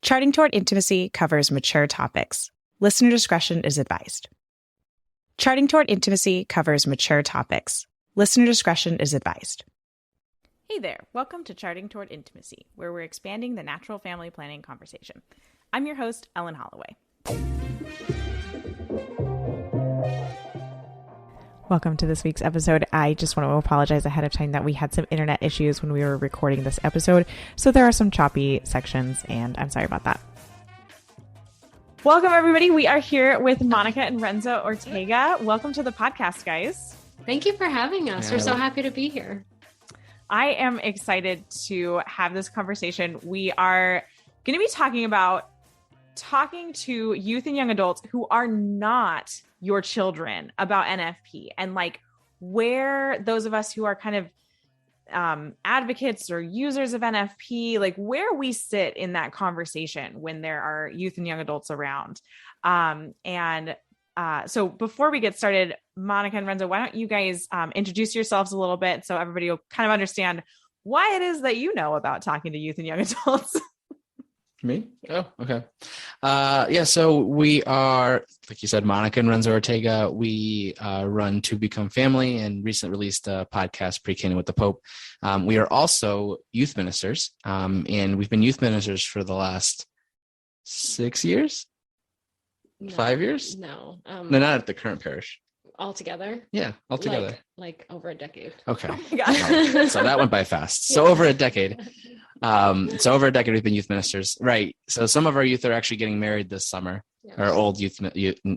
Charting Toward Intimacy covers mature topics. Listener discretion is advised. Charting Toward Intimacy covers mature topics. Listener discretion is advised. Hey there, welcome to Charting Toward Intimacy, where we're expanding the natural family planning conversation. I'm your host, Ellen Holloway. Welcome to this week's episode. I just want to apologize ahead of time that we had some internet issues when we were recording this episode, so there are some choppy sections, and I'm sorry about that. Welcome, everybody. We are here with Monica and Renzo Ortega. Welcome to the podcast, guys. Thank you for having us. We're so happy to be here. I am excited to have this conversation. We are going to be talking to youth and young adults who are not your children about NFP, and like where those of us who are kind of advocates or users of NFP, like where we sit in that conversation when there are youth and young adults around. So before we get started, Monica and Renzo, why don't you guys introduce yourselves a little bit so everybody will kind of understand why it is that you know about talking to youth and young adults. Me? Oh, okay. So we are, like you said, Monica and Renzo Ortega. We run To Become Family and recently released a podcast, Pre-Kin with the Pope. We are also youth ministers, and we've been youth ministers for the last 6 years? 5 years? No. No, not at the current parish. Altogether? Yeah, altogether. Like over a decade. Okay. Oh my God. So that went by fast. So over a decade. Over a decade we've been youth ministers. Right. So some of our youth are actually getting married this summer. Yes. Or old youth,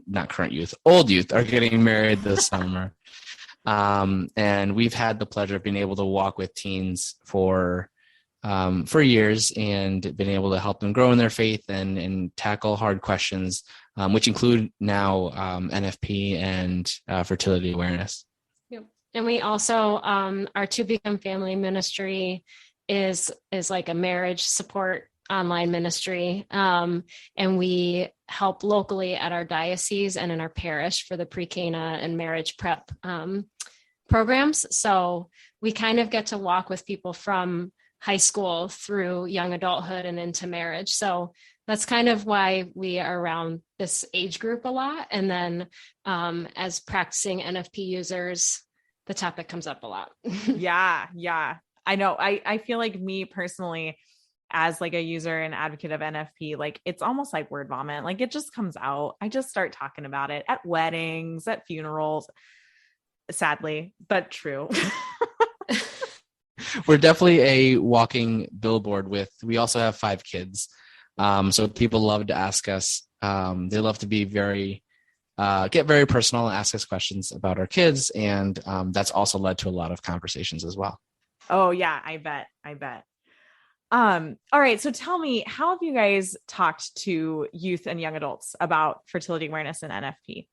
not current youth. Old youth are getting married this summer. And we've had the pleasure of being able to walk with teens for years and been able to help them grow in their faith and tackle hard questions, which include now NFP and fertility awareness. Yep. And we also, our To Become Family ministry is like a marriage support online ministry. And we help locally at our diocese and in our parish for the pre-Cana and marriage prep programs. So we kind of get to walk with people from high school through young adulthood and into marriage. So that's kind of why we are around this age group a lot. And then as practicing NFP users, the topic comes up a lot. Yeah. I know. I feel like me personally, as like a user and advocate of NFP, like it's almost like word vomit. Like it just comes out. I just start talking about it at weddings, at funerals, sadly, but true. We're definitely a walking billboard we also have 5 kids. So people love to ask us, they love to be get very personal and ask us questions about our kids. And that's also led to a lot of conversations as well. Oh yeah, I bet. All right. So tell me, how have you guys talked to youth and young adults about fertility awareness and NFP?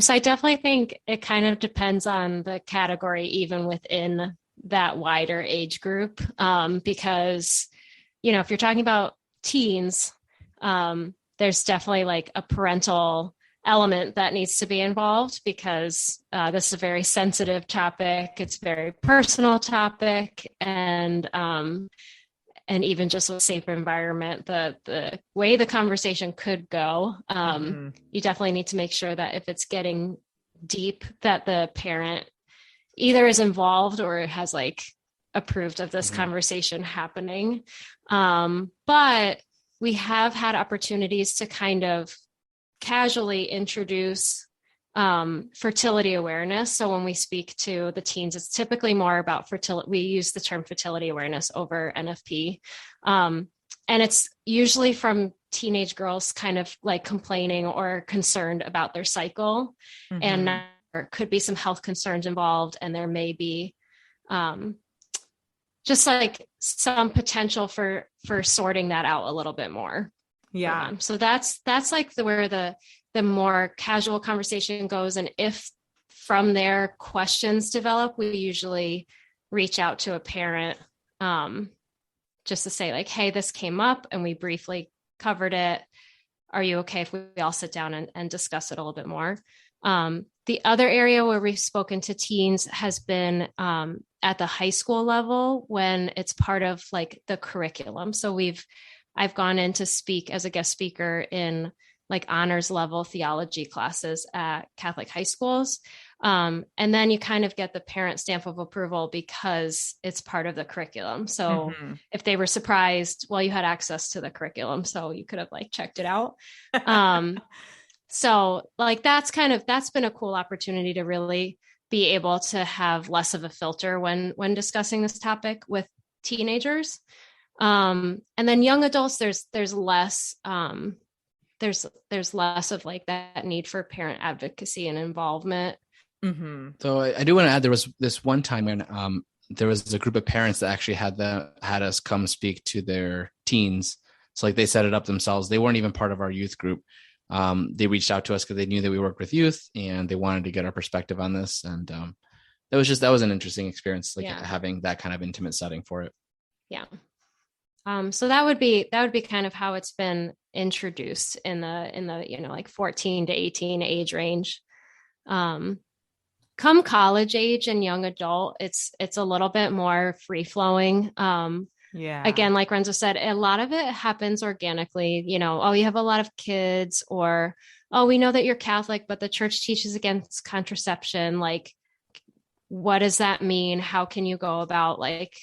So I definitely think it kind of depends on the category, even within that wider age group. Because, if you're talking about teens, there's definitely like a parental element that needs to be involved because this is a very sensitive topic. It's a very personal topic, and even just a safer environment, the way the conversation could go, you definitely need to make sure that if it's getting deep, that the parent either is involved or has like approved of this conversation happening. But we have had opportunities to kind of casually introduce fertility awareness. So when we speak to the teens, it's typically more about fertility. We use the term fertility awareness over NFP. And it's usually from teenage girls kind of like complaining or concerned about their cycle. And there could be some health concerns involved. And there may be just like some potential for sorting that out a little bit more. Yeah. So that's like where the more casual conversation goes. And if from there questions develop, we usually reach out to a parent just to say like, hey, this came up and we briefly covered it. Are you okay if we all sit down and discuss it a little bit more? The other area where we've spoken to teens has been at the high school level when it's part of like the curriculum. So we've I've gone in to speak as a guest speaker in like honors level theology classes at Catholic high schools. And then you kind of get the parent stamp of approval because it's part of the curriculum. So if they were surprised, well, you had access to the curriculum, so you could have like checked it out. So like, that's been a cool opportunity to really be able to have less of a filter when discussing this topic with teenagers. And then young adults, there's less, there's less of like that need for parent advocacy and involvement. So I do want to add, there was this one time when there was a group of parents that actually had us come speak to their teens. So like they set it up themselves. They weren't even part of our youth group. They reached out to us because they knew that we worked with youth and they wanted to get our perspective on this. And that was an interesting experience, like having that kind of intimate setting for it. Yeah. So that would be kind of how it's been introduced in the, you know, like 14 to 18 age range. Come college age and young adult, it's a little bit more free flowing. Again, like Renzo said, a lot of it happens organically, you know, oh, you have a lot of kids, or, oh, we know that you're Catholic, but the church teaches against contraception. Like, what does that mean? How can you go about like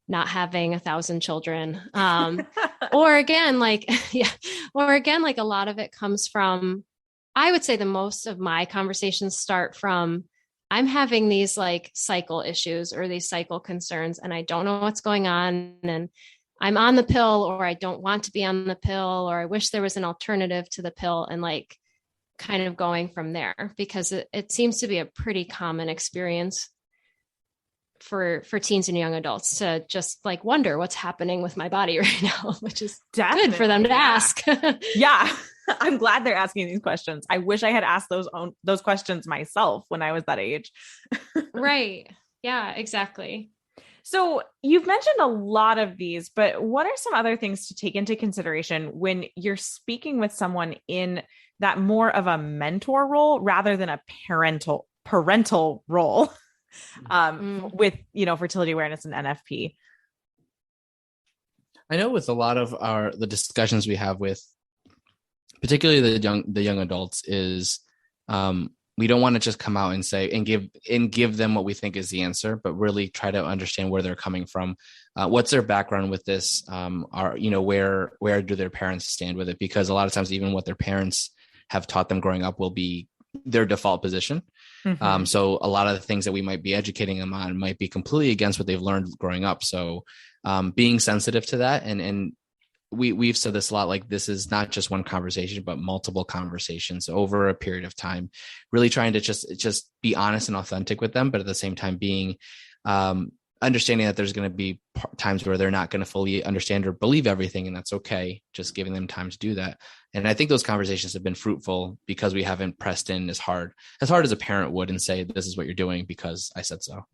not having 1,000 children? Or again, like a lot of it comes from, I would say the most of my conversations start from, I'm having these like cycle issues or these cycle concerns, and I don't know what's going on. And I'm on the pill, or I don't want to be on the pill, or I wish there was an alternative to the pill, and like kind of going from there, because it seems to be a pretty common experience for teens and young adults to just like wonder what's happening with my body right now, which is good for them to ask. Yeah. I'm glad they're asking these questions. I wish I had asked those questions myself when I was that age. Right. Yeah, exactly. So you've mentioned a lot of these, but what are some other things to take into consideration when you're speaking with someone in that more of a mentor role rather than a parental role with, you know, fertility awareness and NFP? I know with a lot of the discussions we have with particularly the young adults is we don't want to just come out and say and give them what we think is the answer, but really try to understand where they're coming from, what's their background with this, where do their parents stand with it, because a lot of times even what their parents have taught them growing up will be their default position. So a lot of the things that we might be educating them on might be completely against what they've learned growing up. So being sensitive to that, and we've said this a lot, like this is not just one conversation, but multiple conversations over a period of time, really trying to just be honest and authentic with them. But at the same time, being understanding that there's going to be times where they're not going to fully understand or believe everything. And that's okay. Just giving them time to do that. And I think those conversations have been fruitful because we haven't pressed in as hard as a parent would and say, this is what you're doing because I said so.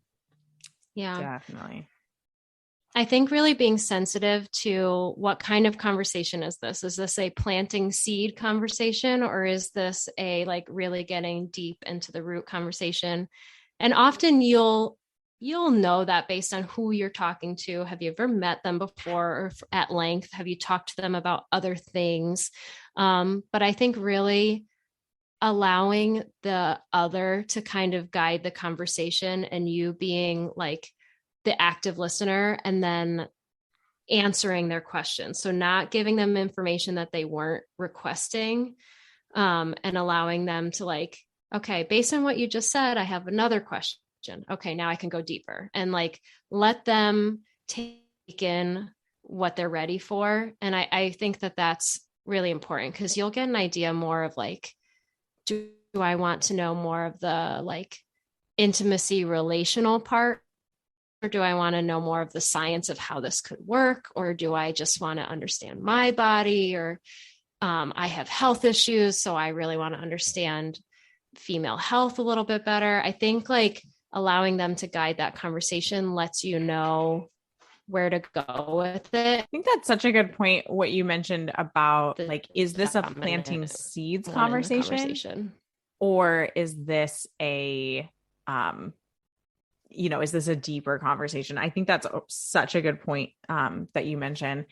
Yeah, definitely. I think really being sensitive to what kind of conversation is this? Is this a planting seed conversation, or is this a like really getting deep into the root conversation? And often you'll know that based on who you're talking to. Have you ever met them before or at length? Have you talked to them about other things? But I think really allowing the other to kind of guide the conversation and you being like the active listener and then answering their questions. So not giving them information that they weren't requesting, and allowing them to like, okay, based on what you just said, I have another question. Okay, now I can go deeper, and like let them take in what they're ready for. And I think that that's really important, because you'll get an idea more of like, do I want to know more of the like intimacy relational part? Or do I want to know more of the science of how this could work? Or do I just want to understand my body? Or I have health issues, so I really want to understand female health a little bit better. I think like allowing them to guide that conversation lets you know where to go with it. I think that's such a good point, what you mentioned about like, is this a planting seeds conversation? Or is this a is this a deeper conversation? I think that's such a good point that you mentioned.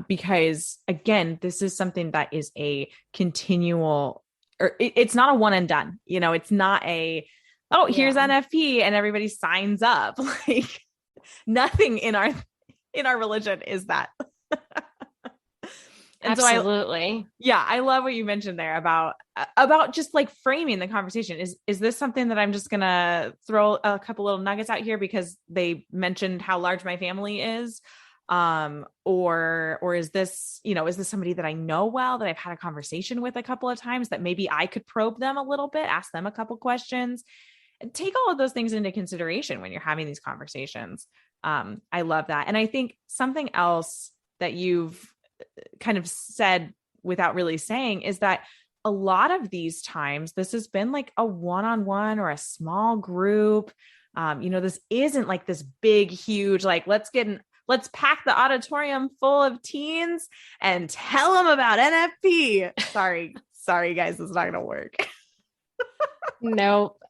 Because again, this is something that is a continual, or it's not a one and done, it's not here's NFP and everybody signs up. Like nothing in our religion is that. And absolutely. I love what you mentioned there about just like framing the conversation. Is this something that I'm just going to throw a couple little nuggets out here because they mentioned how large my family is? Or is this, is this somebody that I know well, that I've had a conversation with a couple of times, that maybe I could probe them a little bit, ask them a couple questions, and take all of those things into consideration when you're having these conversations. I love that. And I think something else that you've kind of said without really saying is that a lot of these times, this has been like a one-on-one or a small group. This isn't like this big, huge, like, let's pack the auditorium full of teens and tell them about NFP. Sorry guys, it's not going to work. Nope.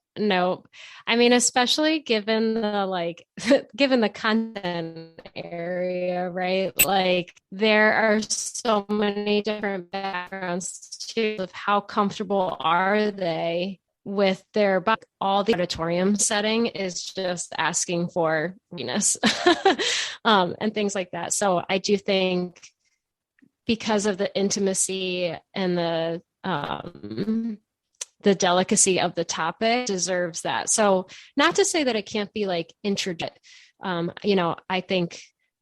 I mean, especially given the content area, right? Like there are so many different backgrounds too of how comfortable are they with their, all the auditorium setting is just asking for Venus and things like that. So I do think because of the intimacy and the delicacy of the topic deserves that. So not to say that it can't be like introduced.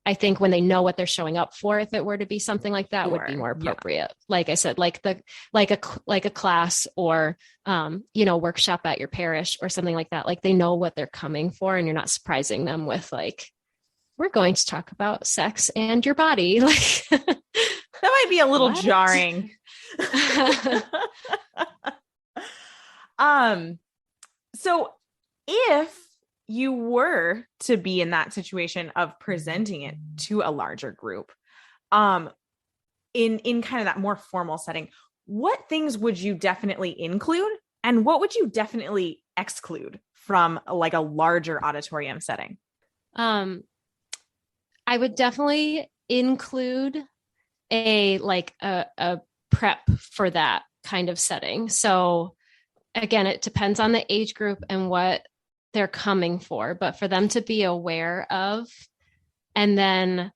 I think when they know what they're showing up for, if it were to be something like that, would be more appropriate. Yeah. Like I said, like a class or, workshop at your parish or something like that. Like they know what they're coming for and you're not surprising them with like, we're going to talk about sex and your body. Like that might be a little jarring. So if you were to be in that situation of presenting it to a larger group, in kind of that more formal setting, what things would you definitely include and what would you definitely exclude from like a larger auditorium setting? I would definitely include a prep for that kind of setting. So again, it depends on the age group and what they're coming for, but for them to be aware of, and then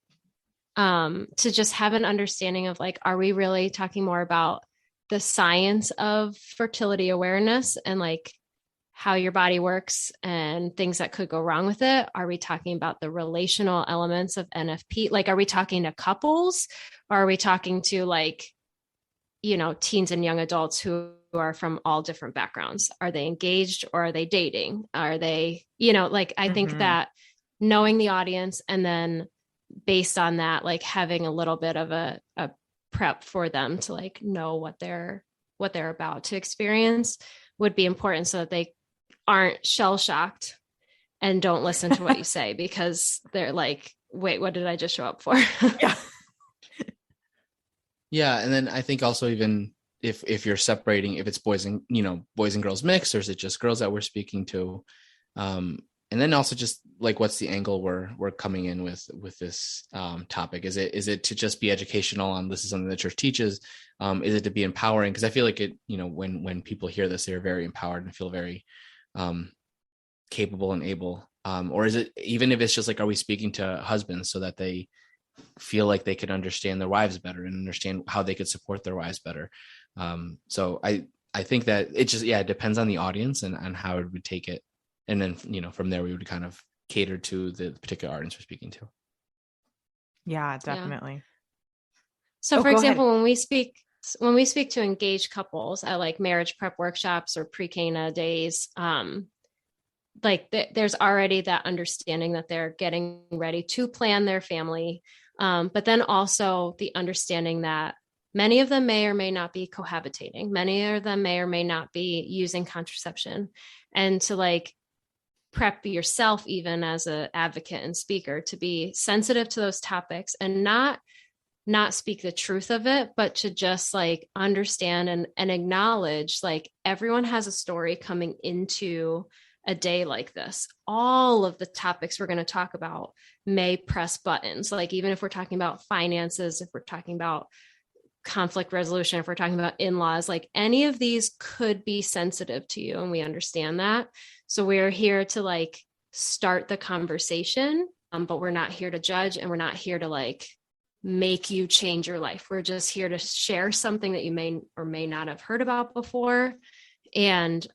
to just have an understanding of like, are we really talking more about the science of fertility awareness and like how your body works and things that could go wrong with it? Are we talking about the relational elements of NFP? Like, are we talking to couples or are we talking to like, teens and young adults who are from all different backgrounds? Are they engaged or are they dating? Are they, I think that knowing the audience and then based on that, like having a little bit of a prep for them to like know what they're about to experience would be important so that they aren't shell shocked and don't listen to what you say because they're like, wait, what did I just show up for? Yeah. Yeah. And then I think also even if you're separating, if it's boys and girls mix, or is it just girls that we're speaking to? And then also just like, what's the angle we're coming in with this topic? Is it to just be educational on this is something the church teaches? Is it to be empowering? Because I feel like it, when people hear this, they're very empowered and feel very capable and able. Or is it, even if it's just like, are we speaking to husbands so that they feel like they could understand their wives better and understand how they could support their wives better? So I think that it just, it depends on the audience and how it would take it. And then, from there we would kind of cater to the particular audience we're speaking to. Yeah, definitely. Yeah. So for example, when we speak to engaged couples at like marriage prep workshops or pre-Cana days, there's already that understanding that they're getting ready to plan their family. But then also the understanding that many of them may or may not be cohabitating. Many of them may or may not be using contraception, and to like prep yourself, even as an advocate and speaker, to be sensitive to those topics and not speak the truth of it, but to just like understand and acknowledge like everyone has a story coming into a day like this, all of the topics we're going to talk about may press buttons. Like, even if we're talking about finances, if we're talking about conflict resolution, if we're talking about in-laws, like any of these could be sensitive to you. And we understand that. So we're here to like start the conversation, but we're not here to judge, and we're not here to like make you change your life. We're just here to share something that you may or may not have heard about before. And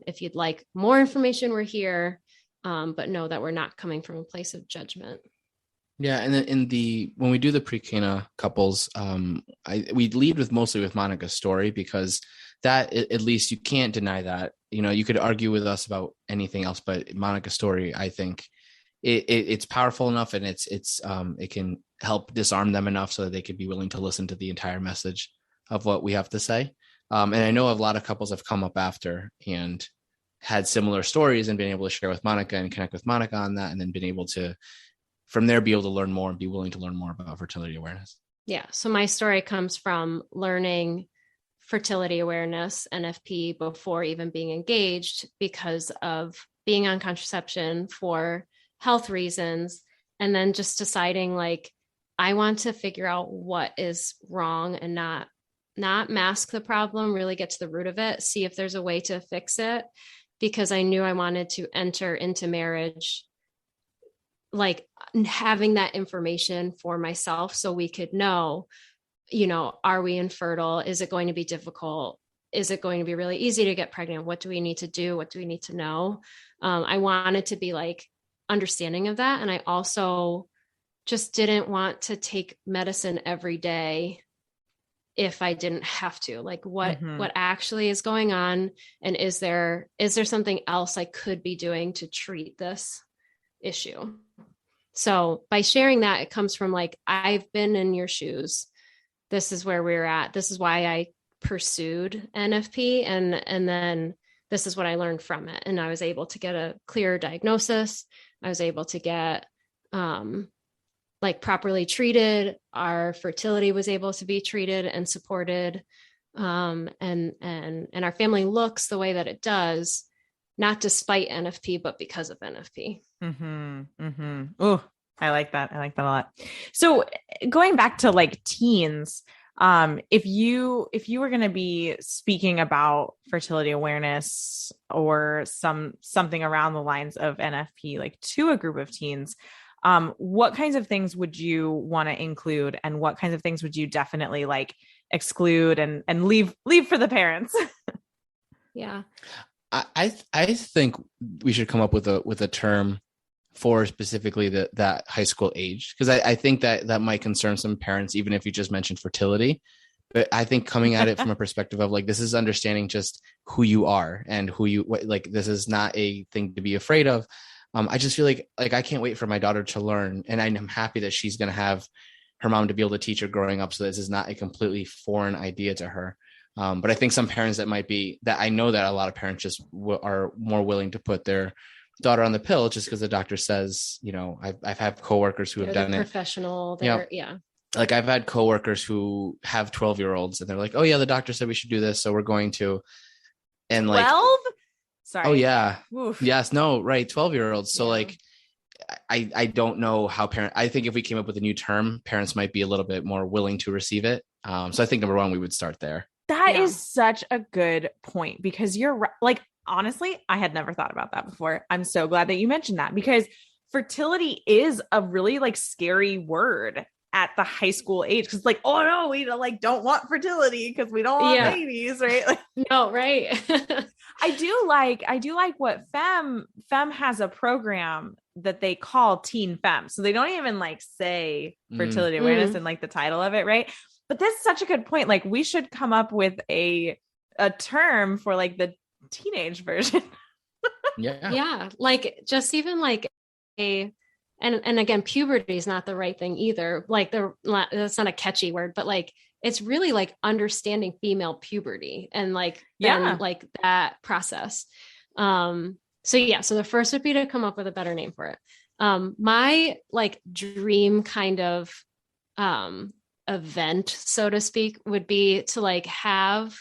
if you'd like more information, we're here, but know that we're not coming from a place of judgment. Yeah, and then when we do the pre-Cana couples, we lead mostly with Monica's story, because that, at least you can't deny that. You know, you could argue with us about anything else, but Monica's story, I think it's powerful enough, and it can help disarm them enough so that they could be willing to listen to the entire message of what we have to say. And I know a lot of couples have come up after and had similar stories and been able to share with Monica and connect with Monica on that, and then been able to, from there, be able to learn more and be willing to learn more about fertility awareness. Yeah. So my story comes from learning fertility awareness, NFP, before even being engaged, because of being on contraception for health reasons. And then just deciding like, I want to figure out what is wrong and not mask the problem, really get to the root of it, see if there's a way to fix it, because I knew I wanted to enter into marriage like having that information for myself, so we could know, you know, are we infertile? Is it going to be difficult? Is it going to be really easy to get pregnant? What do we need to do? What do we need to know? I wanted to be like understanding of that. And I also just didn't want to take medicine every day if I didn't have to. Like, what actually is going on? And is there something else I could be doing to treat this issue? So by sharing that, it comes from like, I've been in your shoes. This is where we're at. This is why I pursued NFP. And then this is what I learned from it. And I was able to get a clearer diagnosis. I was able to get like properly treated. Our fertility was able to be treated and supported. And our family looks the way that it does, not despite NFP, but because of NFP. Oh, I like that. I like that a lot. So going back to like teens, if you were going to be speaking about fertility awareness or something around the lines of NFP, like to a group of teens, what kinds of things would you want to include, and what kinds of things would you definitely like exclude and leave for the parents? Yeah. I think we should come up with a term for specifically that high school age, because I think that might concern some parents, even if you just mentioned fertility. But I think coming at it from a perspective of like, this is understanding just who you are and like, this is not a thing to be afraid of. I just feel like I can't wait for my daughter to learn, and I'm happy that she's going to have her mom to be able to teach her growing up, so this is not a completely foreign idea to her. But I think some parents that I know that a lot of parents just are more willing to put their daughter on the pill just because the doctor says, you know, I've had coworkers who have done it. Professional. Yeah. Like I've had coworkers who have 12-year-olds and they're like, oh yeah, the doctor said we should do this, so we're going to. And like 12? Sorry. Oh yeah. Oof. Yes. No. Right. 12-year-olds. So like, I don't know how I think if we came up with a new term, parents might be a little bit more willing to receive it. So I think number one, we would start there. That is such a good point, because you're like, honestly, I had never thought about that before. I'm so glad that you mentioned that, because fertility is a really like scary word at the high school age. Cause like, oh no, we like don't want fertility because we don't want babies. Right. Like, no. Right. I do like what Femme has a program that they call Teen Femme. So they don't even like say fertility awareness in like the title of it. Right. But that's such a good point. Like we should come up with a term for like the teenage version. Yeah. Like just even like and again, puberty is not the right thing either. Like that's not a catchy word, but like, it's really like understanding female puberty and like, like that process. So the first would be to come up with a better name for it. My like dream kind of, event, so to speak, would be to like have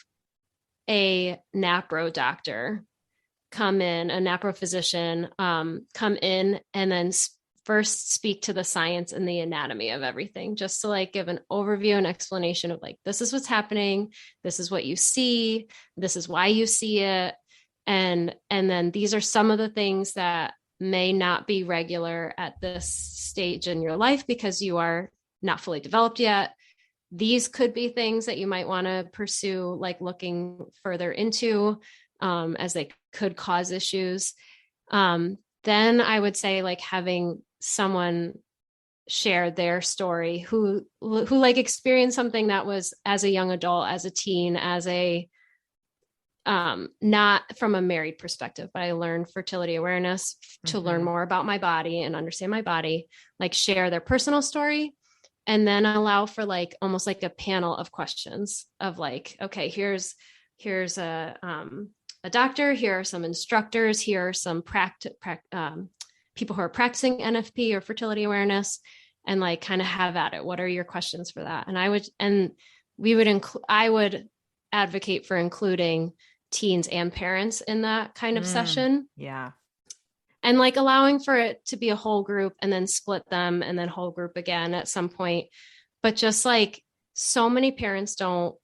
a NAPRO doctor come in, a NAPRO physician, come in and then first speak to the science and the anatomy of everything, just to like give an overview and explanation of like, this is what's happening. This is what you see. This is why you see it. And then these are some of the things that may not be regular at this stage in your life because you are not fully developed yet. These could be things that you might want to pursue, like looking further into, as they could cause issues. Then I would say like having someone share their story who like experienced something that was as a young adult, as a teen, as a not from a married perspective, but I learned fertility awareness to learn more about my body and understand my body, like share their personal story, and then allow for like almost like a panel of questions of like, okay, here's a doctor, here are some instructors, here are some people who are practicing NFP or fertility awareness, and like kind of have at it. What are your questions for that? And I would advocate for including teens and parents in that kind of session. Yeah. And like allowing for it to be a whole group and then split them and then whole group again at some point. But just like so many parents don't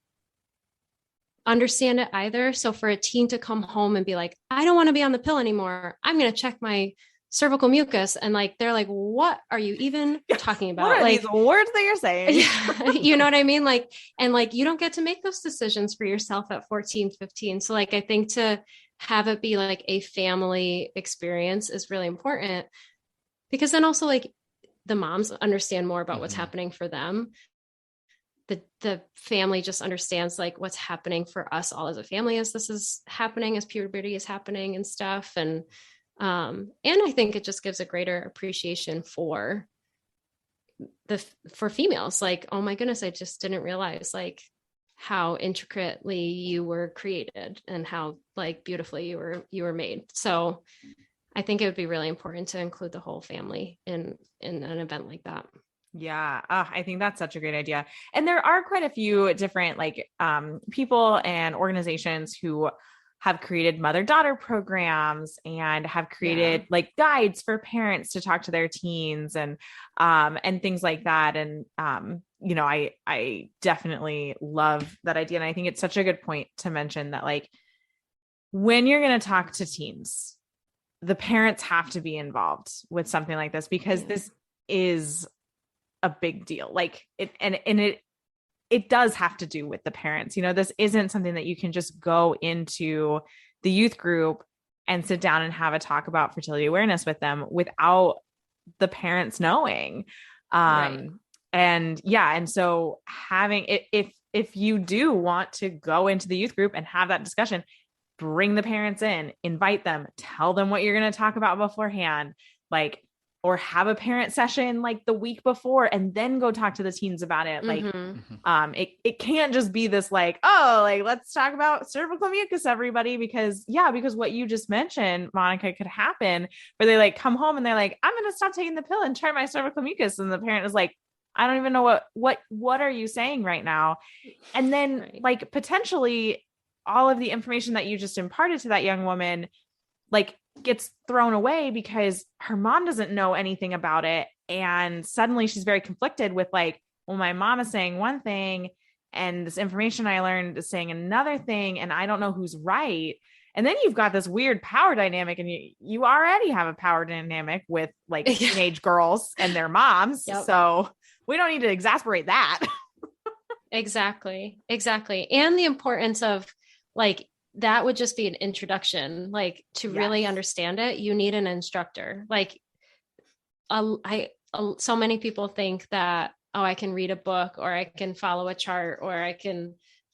understand it either. So for a teen to come home and be like, I don't want to be on the pill anymore, I'm going to check my cervical mucus. And like, they're like, what are you even talking about? What are like these words that you're saying? Yeah, you know what I mean? Like, and like, you don't get to make those decisions for yourself at 14, 15. So like, I think to have it be like a family experience is really important, because then also like the moms understand more about what's happening for them. The family just understands like what's happening for us all as a family, as this is happening, as puberty is happening and stuff. And I think it just gives a greater appreciation for females. Like, oh my goodness, I just didn't realize like how intricately you were created and how like beautifully you were made. So I think it would be really important to include the whole family in an event like that. Yeah. I think that's such a great idea. And there are quite a few different like people and organizations who have created mother-daughter programs and have created like guides for parents to talk to their teens and things like that. And, you know, I definitely love that idea. And I think it's such a good point to mention that like, when you're going to talk to teens, the parents have to be involved with something like this, because this is a big deal. Like it does have to do with the parents. You know, this isn't something that you can just go into the youth group and sit down and have a talk about fertility awareness with them without the parents knowing. Right. And so having it, if you do want to go into the youth group and have that discussion, bring the parents in, invite them, tell them what you're going to talk about beforehand, like, or have a parent session like the week before and then go talk to the teens about it. Like, it can't just be this like, oh, like, let's talk about cervical mucus, everybody, because what you just mentioned, Monica, could happen where they like come home and they're like, I'm going to stop taking the pill and try my cervical mucus. And the parent is like, I don't even know what are you saying right now? And then like potentially all of the information that you just imparted to that young woman, like, gets thrown away because her mom doesn't know anything about it. And suddenly she's very conflicted with like, well, my mom is saying one thing and this information I learned is saying another thing, and I don't know who's right. And then you've got this weird power dynamic, and you already have a power dynamic with like teenage girls and their moms. Yep. So we don't need to exasperate that. Exactly. And the importance of like, that would just be an introduction, like to really understand it. You need an instructor. Like, so many people think that, oh, I can read a book or I can follow a chart or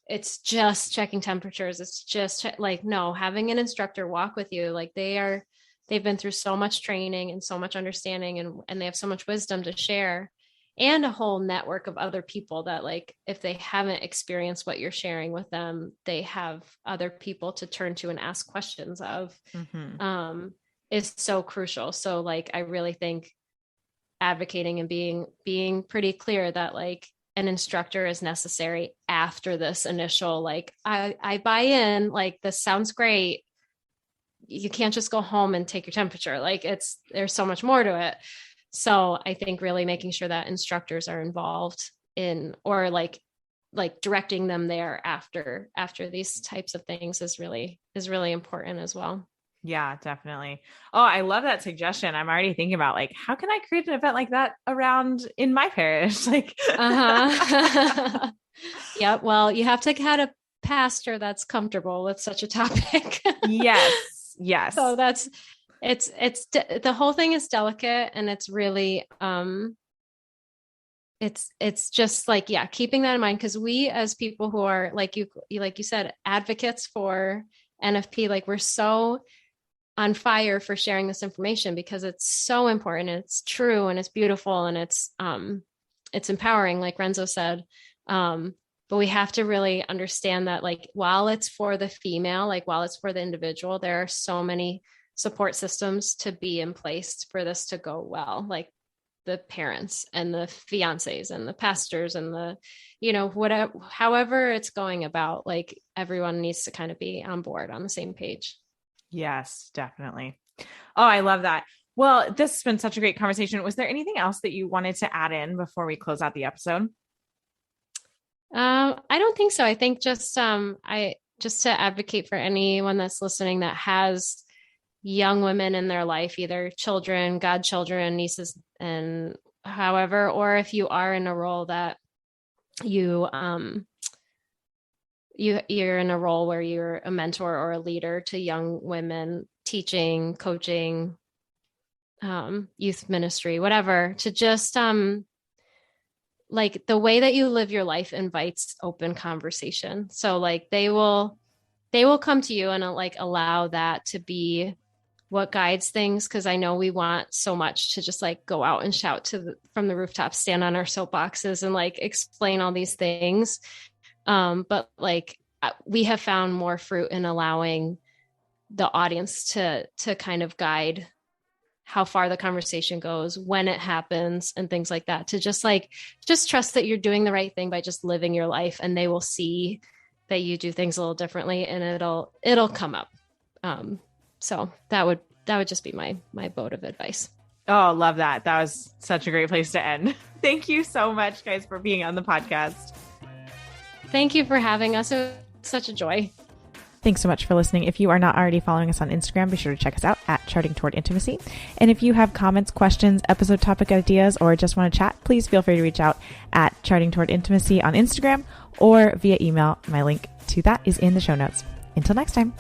it's just checking temperatures. It's just like, no, having an instructor walk with you, like they've been through so much training and so much understanding and they have so much wisdom to share, and a whole network of other people that like, if they haven't experienced what you're sharing with them, they have other people to turn to and ask questions of, is so crucial. So like, I really think advocating and being pretty clear that like an instructor is necessary after this initial, like, I buy in, like, this sounds great. you can't just go home and take your temperature. Like there's so much more to it. So I think really making sure that instructors are involved in, or like directing them there after these types of things is really important as well. Yeah, definitely. Oh, I love that suggestion. I'm already thinking about like, how can I create an event like that around in my parish? Like, yeah, well, you have to have a pastor that's comfortable with such a topic. Yes. So it's the whole thing is delicate, and it's really, it's just like, yeah, keeping that in mind. Cause we, as people who are like you said, advocates for NFP, like we're so on fire for sharing this information because it's so important. And it's true and it's beautiful and it's empowering, like Renzo said. But we have to really understand that, like, while it's for the female, like while it's for the individual, there are so many support systems to be in place for this to go well. Like the parents and the fiancés and the pastors and the, whatever, however it's going about, like everyone needs to kind of be on board on the same page. Yes, definitely. Oh, I love that. Well, this has been such a great conversation. Was there anything else that you wanted to add in before we close out the episode? I don't think so. I think just to advocate for anyone that's listening that has young women in their life, either children, godchildren, nieces, and however, or if you are in a role that you're in a role where you're a mentor or a leader to young women, teaching, coaching, youth ministry, whatever, to just, like the way that you live your life invites open conversation. So like they will come to you and like allow that to be what guides things. Cause I know we want so much to just like go out and shout from the rooftops, stand on our soapboxes and like explain all these things. But like we have found more fruit in allowing the audience to kind of guide how far the conversation goes, when it happens and things like that, to just trust that you're doing the right thing by just living your life, and they will see that you do things a little differently and it'll come up. So that would just be my vote of advice. Oh, love that. That was such a great place to end. Thank you so much, guys, for being on the podcast. Thank you for having us. It was such a joy. Thanks so much for listening. If you are not already following us on Instagram, be sure to check us out at Charting Toward Intimacy. And if you have comments, questions, episode topic ideas, or just want to chat, please feel free to reach out at Charting Toward Intimacy on Instagram or via email. My link to that is in the show notes. Until next time.